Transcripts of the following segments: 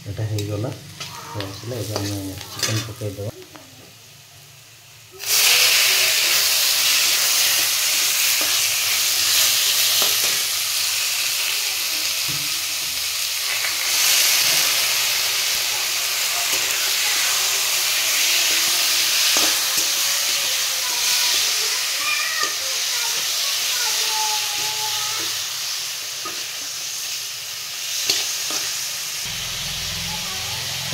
এটা হয়ে গলা আসলে এবার আমি চিকেন পকাই দেব।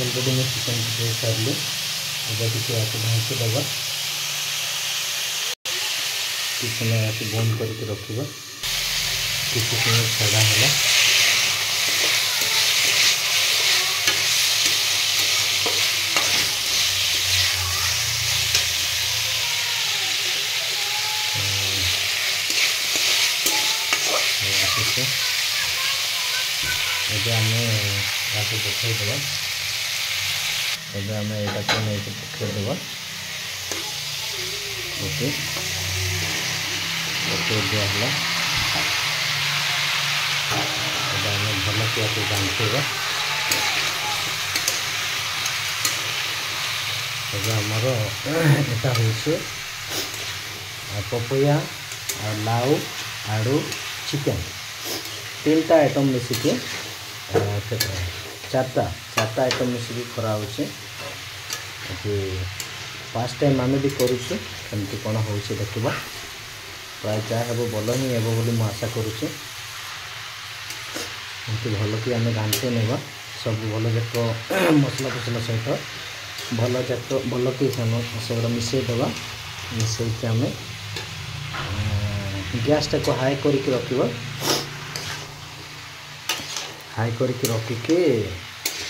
ऑलरेडी मैं चिकन पकाई सारे टी आपको ढांकी देवा कि समय आपको बंद करके रखा किसी समय छाड़ा है आम पकई देवा एवं आम यहाँ पकई देवा ओके पकई दिहला आम भल कि आपको गांठेगा आमर यहाँ हूँ पपया लाउ आलू चिकेन 3टा आइटम मिसिकी चारटा आइटम मिसिकी करा होचे फर्स्ट टाइम आम भी करुचु केमती कौन हो देखा प्राय जहाँ हे भल ही हे बोली मुझे आशा करुचे भल कि आम घांटे नेबा सब भल जाक मसला फसला सहित भल कि सब मिसईदेवा मिसईक आम गैस टाक हाई करके रखा हाई करके रखिके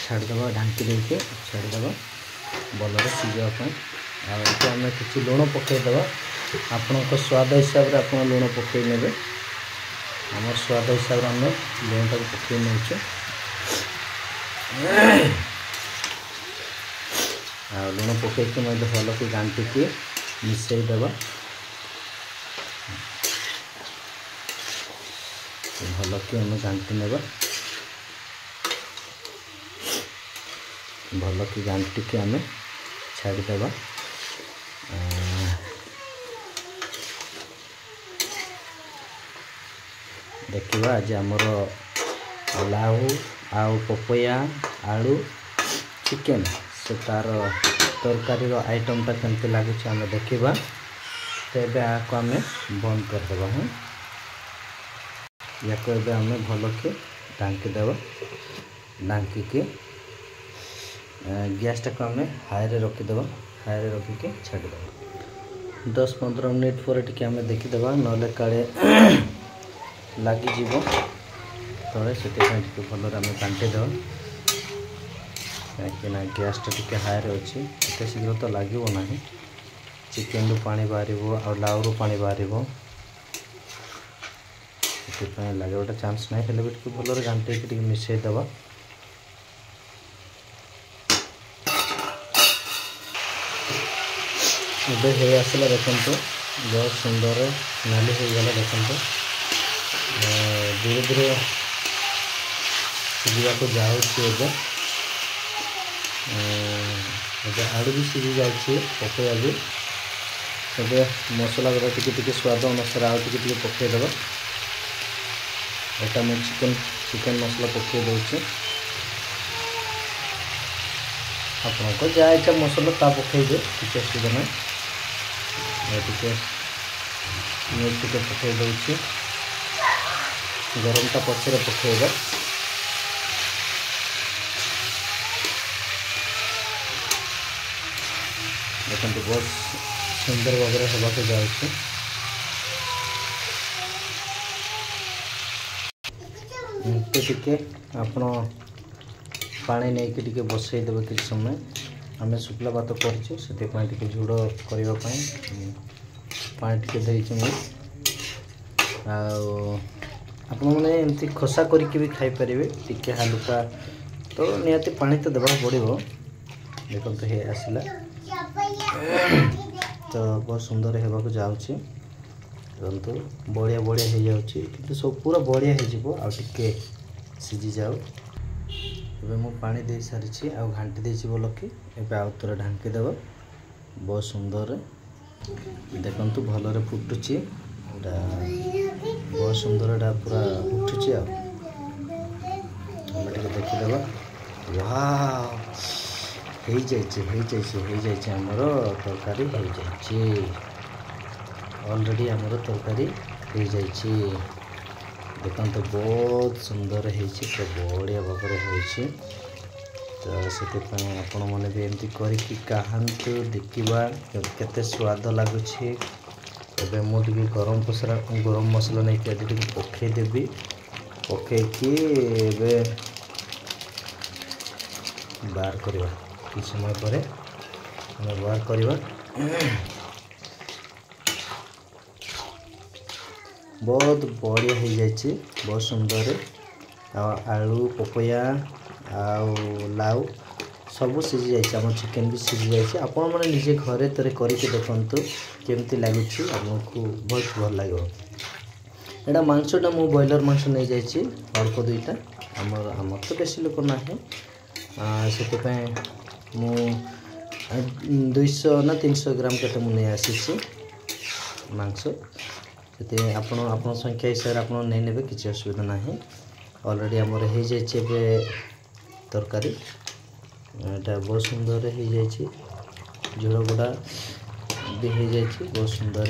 छाड़देवा ढांकी देके छाड़देवा भलरे सीझापी आम कि लुण पकईदेवा आपण स्वाद हिसाब से आप लुण पकई ने आम स्वाद हिसाब से आम लुण टाक पकई नौचे लुण पकईक भल कि गांटिकी मिसईदेवा भल कि आम गांटी नेबा भल कि गांटिकी आम छाड़देवा देखा आज आमर लाउ आउ पपया आलू चिकेन से तार तरकारी आइटमटा केमती लगुच आम देखा तेज आपको आम बंद करदे हाँ या आम भल के ढांकी देवा ढांकी गैस टाक आम हाई रे रखीदे हाई रे रखिके छाड़देवा 10-15 मिनिट पर टी आम देखीदे ना काले लगिज तले से भल आम कांटेदेवा कहीं गैसटा टी हाई रे अच्छी एत शीघ्र तो लगे ना चिकेन रू पानी बाहर और लाउ रू पानी बाहर से लगे गोटे चांस ना हेल्ले भी भल घांटे मिसईदेवा ଏବେ ହେଇ ଆସିଲା ଦେଖନ୍ତୁ ବହୁତ ସୁନ୍ଦର ନାଲି ହେଇଗଲା ଦେଖନ୍ତୁ ଧୀରେ ଧୀରେ ସିଝିବାକୁ ଯାଉଛି ଏବେ ଆଳୁ ବି ସିଝି ଯାଉଛି ପକାଇବା ବି ଏବେ ମସଲା ଗୁଡ଼ା ଟିକେ ଟିକେ ସ୍ୱାଦ ଅନୁସାରେ ଆଉ ଟିକେ ଟିକେ ପକାଇଦେବା ଏଟା ମୁଁ ଚିକେନ ମସଲା ପକାଇ ଦେଉଛି ଆପଣଙ୍କ ଯାହା ଇଚ୍ଛା मसला ता पकईदे किसी असुविधा ना टे पकई दूसरी गरमटा पचर पकईबा देखते बहुत सुंदर भाव में होगा जाऊँगी टे आपण पानी नहीं कि बसईदेवे किसी समय आम शुक्ला भात करछे से झुड़ करने पानी टे देती आपण मैंने एमती खसा करके भी खाई पारे टिके हालुका तो निहाती पानी तो देवा पड़ो देखो हे आसला तो बहुत सुंदर होगा जाऊँगी देखो बढ़िया बढ़िया हो जाऊँगी कि सब पूरा बढ़िया हो सिझी जाऊ ଏବେ ମୁଁ ପାଣି ଦେଇ ସାରିଛି ଆଉ ଘାଣ୍ଟି ଦେଇଛି ବୋଲକି ଏବେ ଆଉ ଥରେ ଢାଙ୍କି ଦେବ ବହୁତ ସୁନ୍ଦର ଦେଖନ୍ତୁ ଭଲରେ ଫୁଟୁଛି ଏଟା बहुत सुंदर एटा पूरा उठुची आ हम देखीदेवा वाव हो जाइए आमर तरकारी हो जाइए ऑलरेडी आमर तरकारी हो जाइए देखो तो बहुत सुंदर हो बढ़िया भाव हो तो से आपण मैंने भी एमती करके कहतु देखा केते स्वाद लगुच एबे मुझे गरम मसला नहीं कि पकईदेवी पकईकि बाहर करवा कि समय पर बाहर करवा बहुत बढ़िया हो जाए बहुत सुंदर आलू पपया आउ लाउ सब सीझी जाइए आम चिकेन भी सीझी जाइए आपण मैंने निजे घरे थे करके देखु केमती लगुच आमको बहुत भल लगे एटा मांसटा मु ब्रॉयलर मांस नहीं जाइए अल्प दुईटा आमर तो बेसी लोक ना से मु 200 ना 300 ग्राम के नहीं आसी मांस से आपण संख्या हिसाब से आप नहीं ने किसी असुविधा ना ऑलरेडी आमर हो जाइए तरकारी एटा बहुत सुंदर हो जाइए झोल गुड़ा भी हो जाइए बहुत सुंदर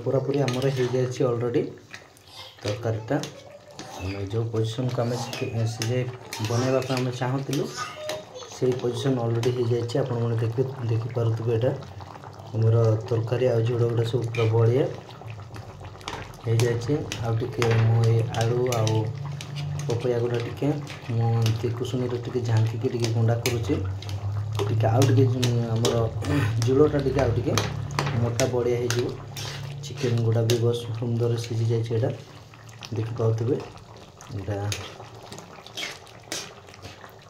पूरा पूरी आमर हो जाइए ऑलरेडी तरकारीटा जो पोजीशन को आम सीधे बनवाई आम चाहूँ से पोजीशन ऑलरेडी हो जाइए आप देखिपे एटा आमर तरकारी आ झोल गुड़ा सब पूरा बढ़िया हो जाइए आउ आलू आउ पपया गुड़ा टी कुसुमी टी झांकी गुंडा करुच्ची आमर झोलटा टी आउ मोटा बढ़िया हो चिकेन गुड़ा भी बहुत सुंदर सीझी जाइए देखिपे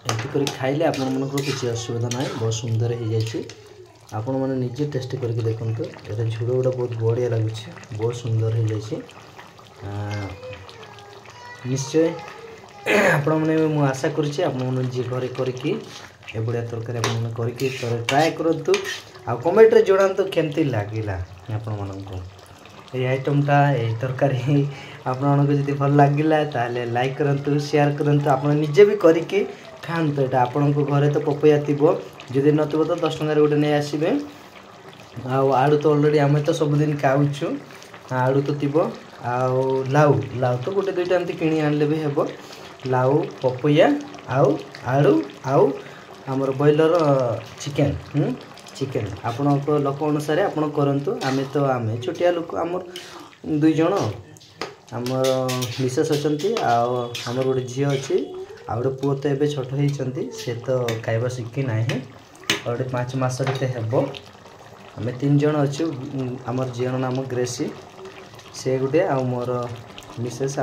एमती कर खाइले आप किसी असुविधा ना बहुत सुंदर हो जाइए आपण मैंने निजे टेस्ट करके देखु ये झोल गुड़ा बहुत बढ़िया लगुच बहुत सुंदर हो जाइए निश्चय आपण मैंने मुझे आशा करुच्चे आपजे घरे करके ए बढ़िया तरकारी आपने करके ट्राए करूँ आ कमेंट रे जणातु केमती लगिला आपण मानक ये आइटमटा ये तरकारी आपको जब भल लगिला ताले लाइक करूँ शेयर करूँ आप निजे भी करके खातु यहाँ आपण घरे तो पपया थी जदि नथो तो 10 टकर गोटे नहीं आसबे आलू तो ऑलरेडी आम तो सबुदिन खाऊँ आलू तो थी आउ लाउ लाउ तो गोटे दुईटा एमती किणी आनले भी हे लाउ पपया आउ आलू आउ आमर ब्रॉयलर चिकेन चिकेन आपण लोक अनुसार आप करूँ आम तो आम छोटिया लोक आम 2 जन आमर मिसेस अच्छा आमर गोटे झी अच्छी आ गए पुओ तो ये छोट होती से तो खाଇବା शिखी ना और 5 मास हेब आम 3 जन अच्छु आमर झीर नाम ग्रेसी से गोटे आ मोर मिसेस